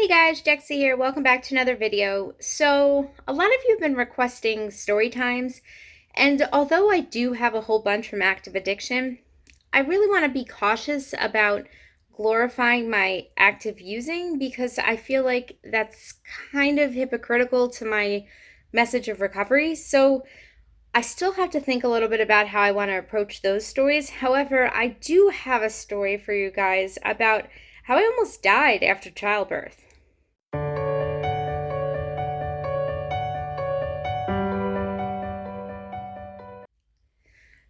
Hey guys, Jexie here. Welcome back to another video. So, a lot of you have been requesting story times, and although I do have a whole bunch from active addiction, I really want to be cautious about glorifying my active using because I feel like that's kind of hypocritical to my message of recovery. So, I still have to think a little bit about how I want to approach those stories. However, I do have a story for you guys about how I almost died after childbirth.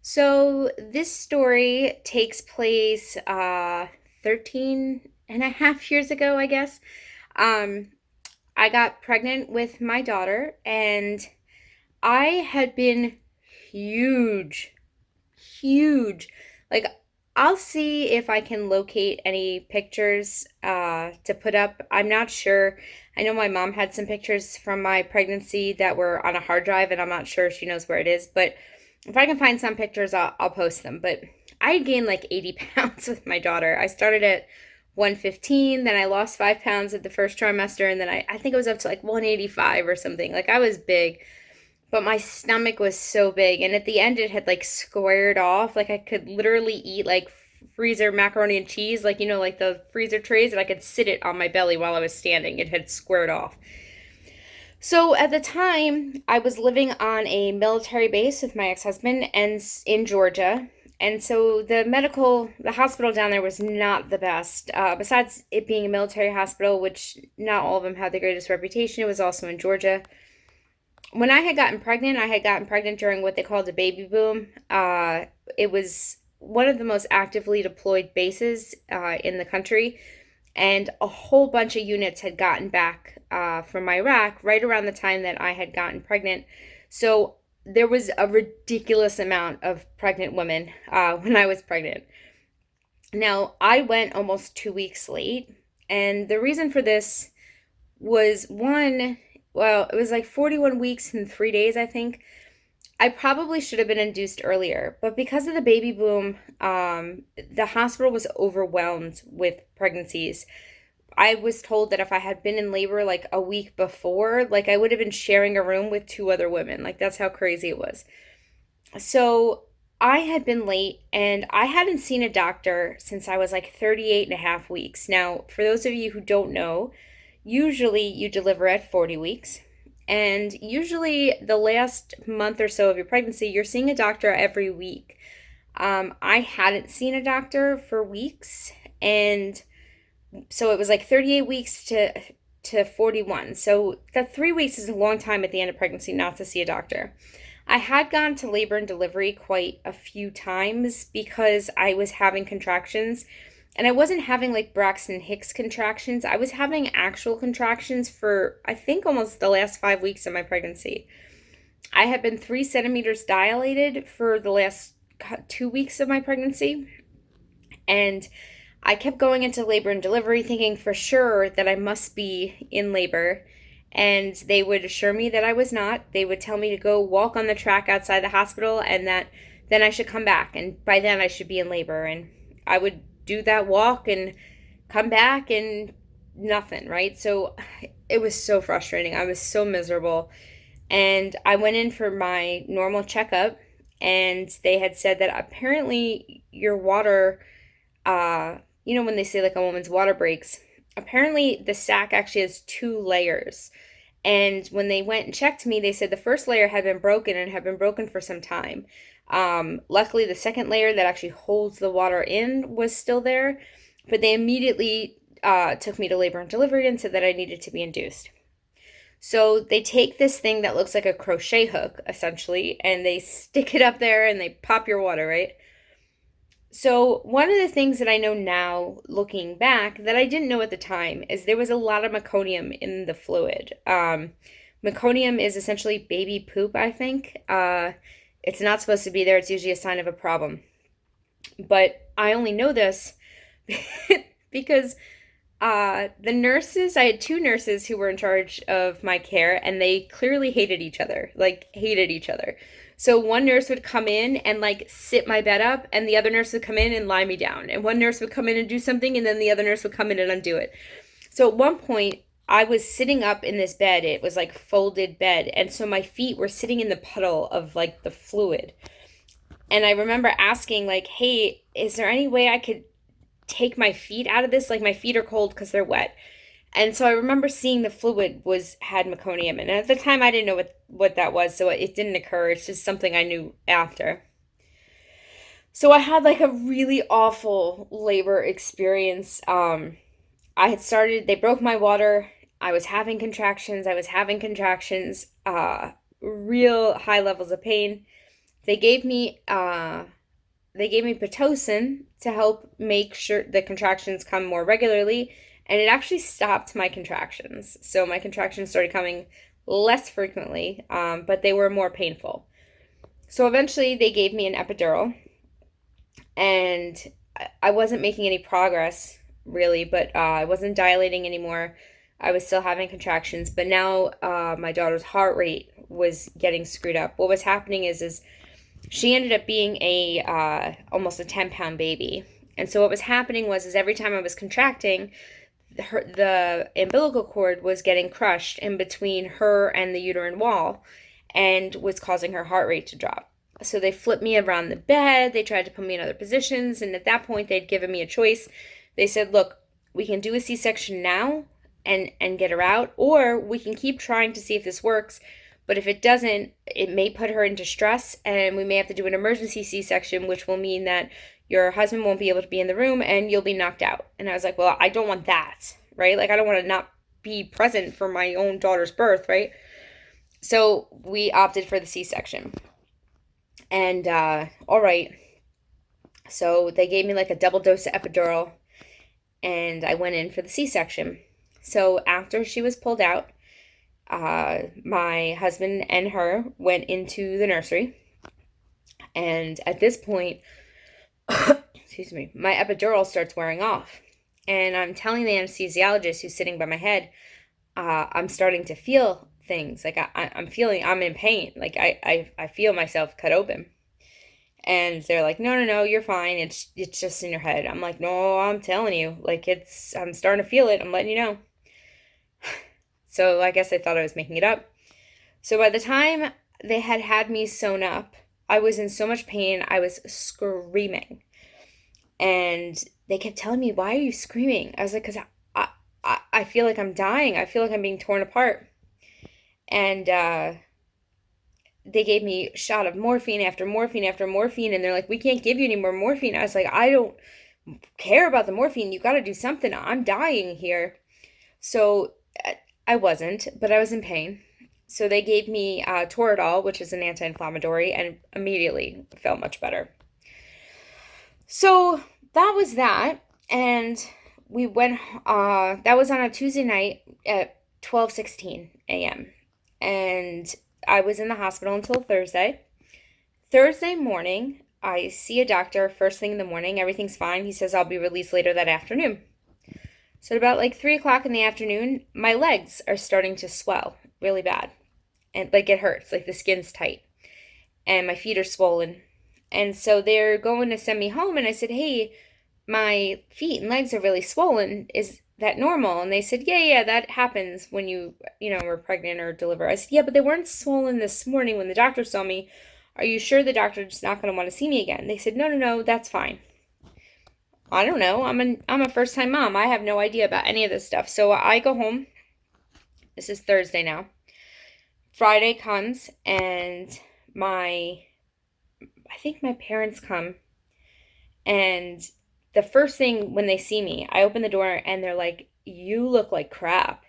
So this story takes place 13 and a half years ago, I guess. Um, I got pregnant with my daughter, and I had been huge, huge. Like, I'll see if I can locate any pictures to put up. I'm not sure. I know my mom had some pictures from my pregnancy that were on a hard drive, and I'm not sure she knows where it is, but if I can find some pictures, I'll post them. But I had gained like 80 pounds with my daughter. I started at 115, then I lost 5 pounds at the first trimester, and then I think it was up to like 185 or something. Like I was big, but my stomach was so big. And at the end, it had like squared off. Like I could literally eat like freezer macaroni and cheese, like, like the freezer trays, and I could sit it on my belly while I was standing. It had squared off. So at the time, I was living on a military base with my ex-husband and in Georgia. And so the hospital down there was not the best. Besides it being a military hospital, which not all of them had the greatest reputation, it was also in Georgia. When I had gotten pregnant during what they called a baby boom. It was one of the most actively deployed bases in the country, and a whole bunch of units had gotten back from Iraq right around the time that I had gotten pregnant. So there was a ridiculous amount of pregnant women when I was pregnant. Now, I went almost 2 weeks late, and the reason for this was one, well, it was like 41 weeks and 3 days, I think. I probably should have been induced earlier, but because of the baby boom, the hospital was overwhelmed with pregnancies. I was told that if I had been in labor like a week before, like I would have been sharing a room with two other women. Like that's how crazy it was. So I had been late and I hadn't seen a doctor since I was like 38 and a half weeks. Now, for those of you who don't know, usually you deliver at 40 weeks. And usually the last month or so of your pregnancy, you're seeing a doctor every week. I hadn't seen a doctor for weeks, and so it was like 38 weeks to 41. So that 3 weeks is a long time at the end of pregnancy not to see a doctor. I had gone to labor and delivery quite a few times because I was having contractions, and I wasn't having like Braxton Hicks contractions. I was having actual contractions for, I think, almost the last 5 weeks of my pregnancy. I had been 3 centimeters dilated for the last 2 weeks of my pregnancy. And I kept going into labor and delivery thinking for sure that I must be in labor. And they would assure me that I was not. They would tell me to go walk on the track outside the hospital and that then I should come back. And by then I should be in labor. And I would do that walk and come back and nothing, right? So it was so frustrating. I was so miserable. And I went in for my normal checkup, and they had said that apparently your water, when they say like a woman's water breaks, apparently the sac actually has two layers. And when they went and checked me, they said the first layer had been broken and had been broken for some time. Luckily, the second layer that actually holds the water in was still there, but they immediately took me to labor and delivery and said that I needed to be induced. So they take this thing that looks like a crochet hook, essentially, and they stick it up there and they pop your water, right? So one of the things that I know now, looking back, that I didn't know at the time, is there was a lot of meconium in the fluid. Meconium is essentially baby poop, I think. It's not supposed to be there. It's usually a sign of a problem. But I only know this because the nurses, I had two nurses who were in charge of my care, and they clearly hated each other, like hated each other. So one nurse would come in and like sit my bed up, and the other nurse would come in and lie me down. And one nurse would come in and do something, and then the other nurse would come in and undo it. So at one point, I was sitting up in this bed. It was like folded bed. And so my feet were sitting in the puddle of like the fluid. And I remember asking, like, hey, is there any way I could take my feet out of this? Like, my feet are cold because they're wet. And so I remember seeing the fluid was had meconium. And at the time, I didn't know what that was. So it didn't occur. It's just something I knew after. So I had like a really awful labor experience. I had started, they broke my water. I was having contractions. I was having contractions, real high levels of pain. They gave me they gave me Pitocin to help make sure the contractions come more regularly, and it actually stopped my contractions. So my contractions started coming less frequently, but they were more painful. So eventually they gave me an epidural, and I wasn't making any progress really, but I wasn't dilating anymore. I was still having contractions, but now my daughter's heart rate was getting screwed up. What was happening is she ended up being a almost a 10-pound baby. And so what was happening was every time I was contracting, the umbilical cord was getting crushed in between her and the uterine wall and was causing her heart rate to drop. So they flipped me around the bed. They tried to put me in other positions. And at that point, they'd given me a choice. They said, look, we can do a C-section now and get her out, or we can keep trying to see if this works. But if it doesn't, it may put her into stress, and we may have to do an emergency C-section, which will mean that your husband won't be able to be in the room and you'll be knocked out. And I was like, well, I don't want that, right? Like, I don't want to not be present for my own daughter's birth, right? So we opted for the C-section. And all right. So they gave me like a double dose of epidural, and I went in for the C-section. So after she was pulled out, my husband and her went into the nursery. And at this point, excuse me, my epidural starts wearing off. And I'm telling the anesthesiologist who's sitting by my head, I'm starting to feel things. Like I'm feeling, I'm in pain. Like I feel myself cut open. And they're like, no, you're fine. It's just in your head. I'm like, no, I'm telling you. Like, I'm starting to feel it. I'm letting you know. So I guess they thought I was making it up. So by the time they had me sewn up, I was in so much pain. I was screaming. And they kept telling me, why are you screaming? I was like, because I feel like I'm dying. I feel like I'm being torn apart. And they gave me a shot of morphine after morphine after morphine. And they're like, we can't give you any more morphine. I was like, I don't care about the morphine. You got to do something. I'm dying here. So I wasn't, but I was in pain. So they gave me Toradol, which is an anti-inflammatory, and immediately felt much better. So that was that. And we went, that was on a Tuesday night at 12:16 a.m. And I was in the hospital until Thursday. Thursday morning, I see a doctor first thing in the morning. Everything's fine. He says I'll be released later that afternoon. So at about like 3 o'clock in the afternoon, my legs are starting to swell really bad. And like it hurts, like the skin's tight. And my feet are swollen. And so they're going to send me home. And I said, hey, my feet and legs are really swollen. Is that normal? And they said, yeah, that happens when you were pregnant or deliver. I said, yeah, but they weren't swollen this morning when the doctor saw me. Are you sure the doctor's not going to want to see me again? They said, no, that's fine. I don't know. I'm a first-time mom. I have no idea about any of this stuff. So I go home. This is Thursday now. Friday comes, and I think my parents come, and the first thing when they see me, I open the door and they're like, you look like crap.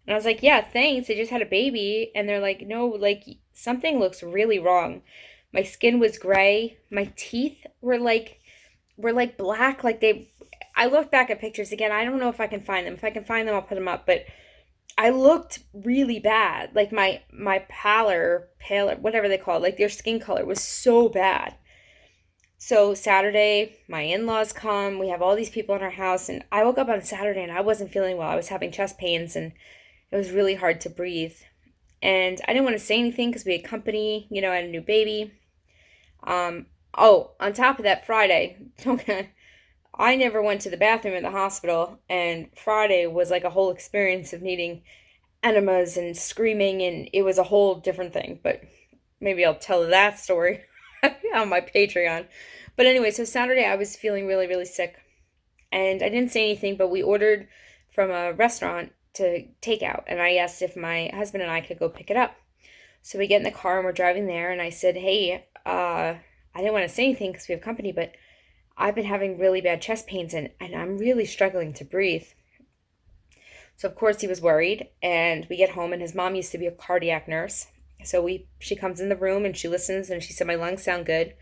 And I was like, yeah, thanks. I just had a baby. And they're like, no, like something looks really wrong. My skin was gray. My teeth were like black. I looked back at pictures again. I don't know if I can find them. If I can find them, I'll put them up. But I looked really bad. Like my paler, whatever they call it, like their skin color was so bad. So Saturday, my in-laws come. We have all these people in our house. And I woke up on Saturday and I wasn't feeling well. I was having chest pains and it was really hard to breathe. And I didn't want to say anything because we had company, I had a new baby. On top of that, Friday, I never went to the bathroom in the hospital, and Friday was like a whole experience of needing enemas and screaming, and it was a whole different thing. But maybe I'll tell that story on my Patreon. But anyway, so Saturday I was feeling really, really sick, and I didn't say anything, but we ordered from a restaurant to take out, and I asked if my husband and I could go pick it up. So we get in the car and we're driving there, and I said, "Hey, I didn't want to say anything because we have company, but I've been having really bad chest pains, and I'm really struggling to breathe." So of course he was worried, and we get home, and his mom used to be a cardiac nurse. So she comes in the room and she listens, and she said my lungs sound good,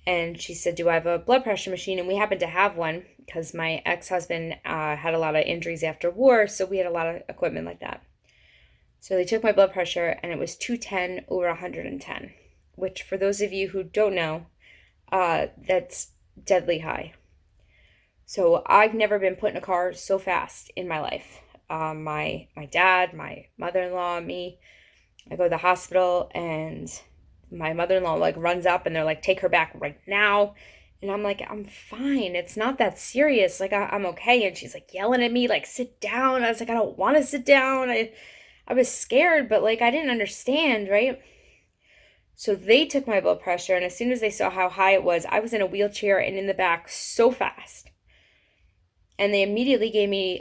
and she said, "Do I have a blood pressure machine?" And we happened to have one because my ex-husband had a lot of injuries after war, so we had a lot of equipment like that. So they took my blood pressure, and it was 210 over 110, which for those of you who don't know, that's deadly high. So I've never been put in a car so fast in my life. My dad, my mother-in-law, me, I go to the hospital, and my mother-in-law like runs up, and they're like, "Take her back right now." And I'm like, "I'm fine. It's not that serious. Like I'm okay." And she's like yelling at me, like, "Sit down." I was like, "I don't want to sit down." I was scared, but like I didn't understand, right? So they took my blood pressure, and as soon as they saw how high it was, I was in a wheelchair and in the back so fast. And they immediately gave me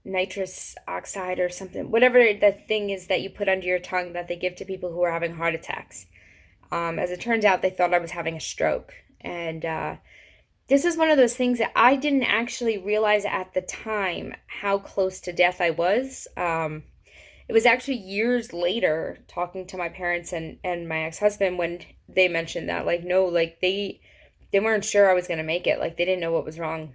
nitrous oxide or something, whatever the thing is that you put under your tongue that they give to people who are having heart attacks. As it turns out, they thought I was having a stroke. And this is one of those things that I didn't actually realize at the time how close to death I was. It was actually years later talking to my parents and my ex-husband when they mentioned that. Like, no, like they weren't sure I was going to make it. Like, they didn't know what was wrong.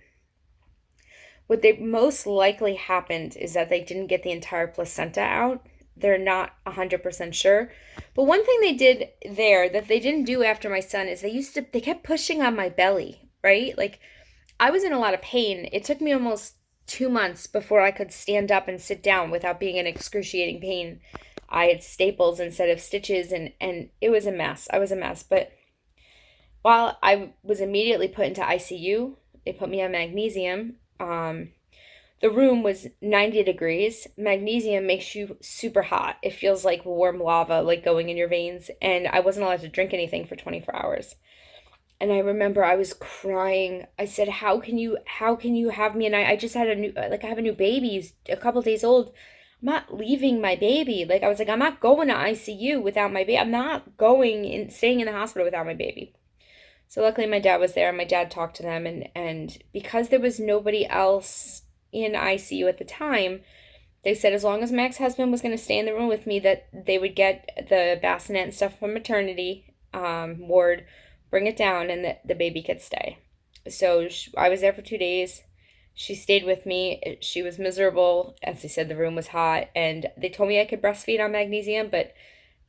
What they most likely happened is that they didn't get the entire placenta out. They're not 100% sure. But one thing they did there that they didn't do after my son is they kept pushing on my belly, right? Like I was in a lot of pain. It took me almost 2 months before I could stand up and sit down without being in excruciating pain. I had staples instead of stitches, and it was a mess. I was a mess. But while I was immediately put into ICU, they put me on magnesium. The room was 90 degrees. Magnesium makes you super hot. It feels like warm lava, like going in your veins. And I wasn't allowed to drink anything for 24 hours. And I remember I was crying. I said, how can you have me? And I just had I have a new baby. He's a couple days old. I'm not leaving my baby. Like, I was like, I'm not going to ICU without my baby. I'm not staying in the hospital without my baby. So luckily my dad was there, and my dad talked to them, and because there was nobody else in ICU at the time, they said as long as my ex-husband was going to stay in the room with me, that they would get the bassinet and stuff from maternity ward, bring it down, and the baby could stay. So I was there for 2 days. She stayed with me. She was miserable. As I said, the room was hot, and they told me I could breastfeed on magnesium, but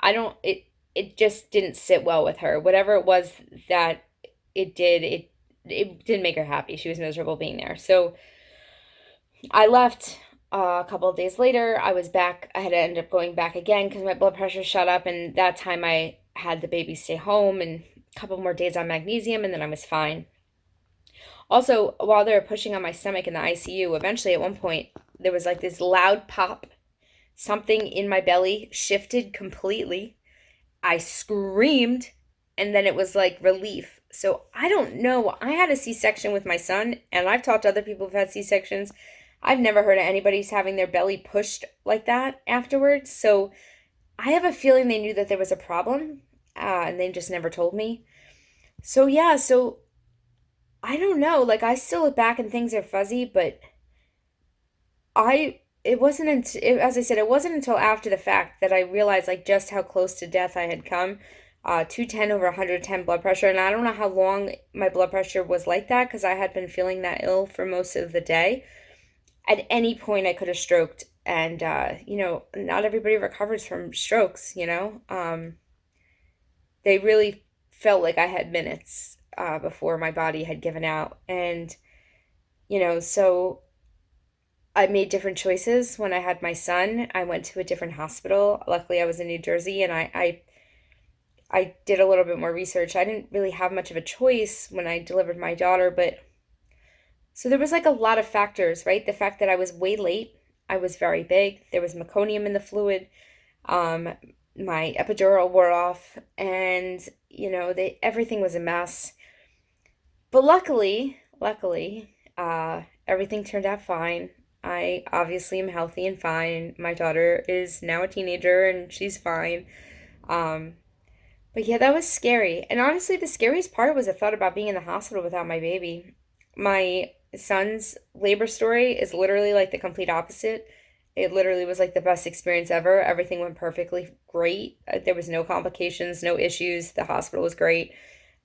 it just didn't sit well with her. Whatever it was that it didn't make her happy. She was miserable being there. So I left a couple of days later. I was back. I had to end up going back again because my blood pressure shot up, and that time I had the baby stay home and a couple more days on magnesium, and then I was fine. Also, while they were pushing on my stomach in the ICU, eventually at one point there was like this loud pop. Something in my belly shifted completely. I screamed, and then it was like relief. So I don't know. I had a C-section with my son, and I've talked to other people who've had C-sections. I've never heard of anybody's having their belly pushed like that afterwards. So I have a feeling they knew that there was a problem, and they just never told me. So yeah, so I don't know. Like I still look back and things are fuzzy, but it wasn't until, as I said, it wasn't until after the fact that I realized like just how close to death I had come. 210 over 110 blood pressure, and I don't know how long my blood pressure was like that because I had been feeling that ill for most of the day. At any point I could have stroked, and not everybody recovers from strokes. They really felt like I had minutes before my body had given out, and so I made different choices when I had my son. I went to a different hospital. Luckily, I was in New Jersey, and I did a little bit more research. I didn't really have much of a choice when I delivered my daughter, but So there was like a lot of factors, right? The fact that I was way late, I was very big, there was meconium in the fluid, um, my epidural wore off, and everything was a mess. But luckily, everything turned out fine. I obviously am healthy and fine. My daughter is now a teenager and she's fine. Um, but yeah, that was scary. And honestly, the scariest part was the thought about being in the hospital without my baby. My son's labor story is literally like the complete opposite. It literally was like the best experience ever. Everything went perfectly great. There was no complications, no issues. The hospital was great.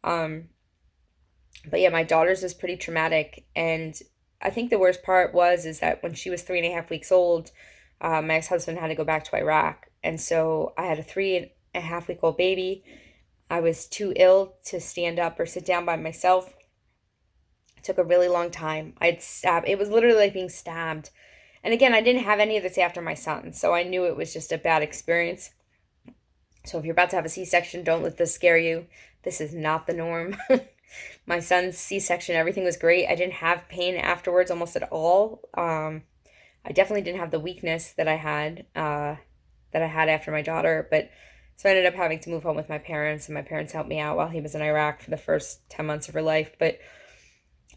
Um, but yeah, my daughter's was pretty traumatic. And I think the worst part was is that when she was 3.5 weeks old, my ex-husband had to go back to Iraq. And so I had a 3.5 week old baby. I was too ill to stand up or sit down by myself. It took a really long time. I'd stab. It was literally like being stabbed. And again, I didn't have any of this after my son, so I knew it was just a bad experience. So if you're about to have a C-section, don't let this scare you. This is not the norm. My son's C-section, everything was great. I didn't have pain afterwards almost at all. I definitely didn't have the weakness that I had after my daughter, but so I ended up having to move home with my parents, and my parents helped me out while he was in Iraq for the first 10 months of her life. But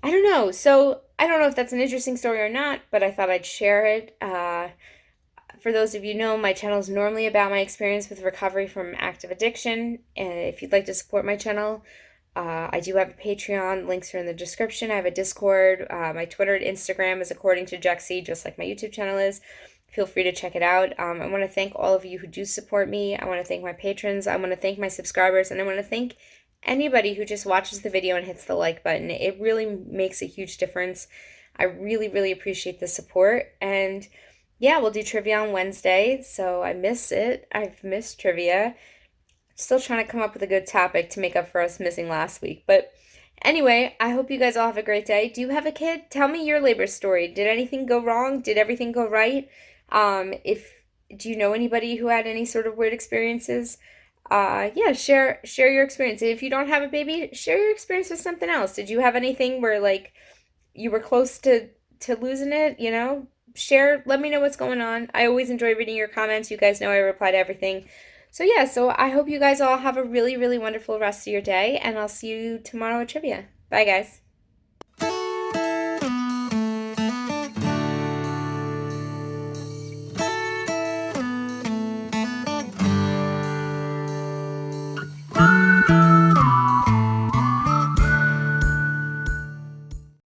I don't know. So I don't know if that's an interesting story or not, but I thought I'd share it. For those of you who know, my channel is normally about my experience with recovery from active addiction. And if you'd like to support my channel, I do have a Patreon. Links are in the description. I have a Discord. My Twitter and Instagram is according to Jexy, just like my YouTube channel is. Feel free to check it out. I want to thank all of you who do support me. I want to thank my patrons. I want to thank my subscribers. And I want to thank anybody who just watches the video and hits the like button. It really makes a huge difference. I really, really appreciate the support. And yeah, we'll do trivia on Wednesday. So I miss it. I've missed trivia. Still trying to come up with a good topic to make up for us missing last week. But anyway, I hope you guys all have a great day. Do you have a kid? Tell me your labor story. Did anything go wrong? Did everything go right? If do you know anybody who had any sort of weird experiences? Yeah, share your experience. If you don't have a baby, share your experience with something else. Did you have anything where like you were close to losing it, Share, let me know what's going on. I always enjoy reading your comments. You guys know I reply to everything. So yeah, so I hope you guys all have a really, really wonderful rest of your day, and I'll see you tomorrow at trivia. Bye, guys.